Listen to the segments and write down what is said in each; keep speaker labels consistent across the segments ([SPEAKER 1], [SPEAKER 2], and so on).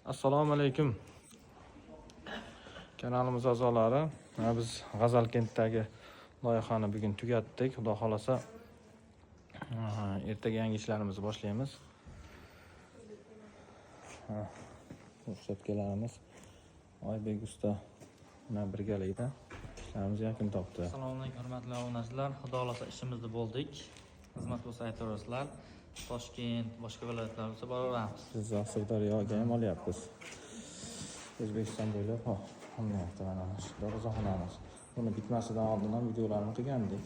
[SPEAKER 1] Assalomu alaykum. Kanalimiz a'zolari, biz G'azalkenddagi loyihani bugun tugatdik. Xudo xolasa ertaga yangi ishlarimizni boshlaymiz. Ko'rsatganlarimiz Oybek usta bilan birgalikda ishlarimiz yakun topdi.
[SPEAKER 2] Assalomu alaykum hurmatli obunachilar. Xudo xolasa ishimizni bo'ldik. Xizmat bo'lsa aytaverasizlar. Toshkent, boshqa viloyatlarga boraveramiz.
[SPEAKER 1] Jizzax, Sirdaryoga ham olyapmiz. O'zbekiston bo'ylab hammayapti mana shu darvozaxonamiz. Buni bitmasidan oldin ham videolarni qilgandik.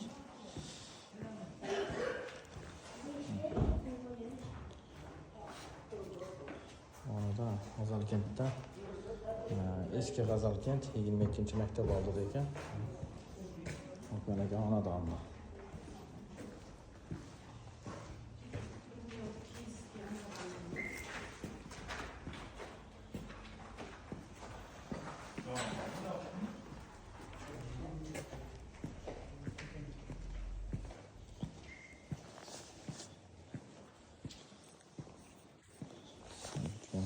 [SPEAKER 1] Onda G'azalkentda eski G'azalkent 22-maktab oldida ekan. Mana xonadonni.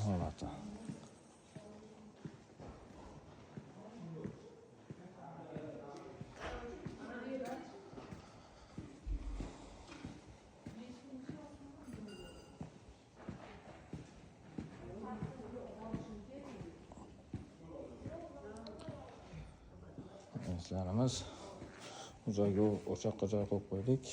[SPEAKER 1] Holati. Ishlarimiz joyga o'choqqa joy qo'yib qo'ydik.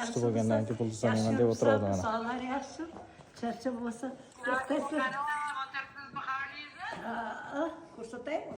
[SPEAKER 1] Kuchli bo'lgandan keyin pul tuzayman deb o'tiradi mana.
[SPEAKER 3] Sog'lar yaxshi. Charchab bo'lsa, to'xtaysiz. Ko'rsataymi?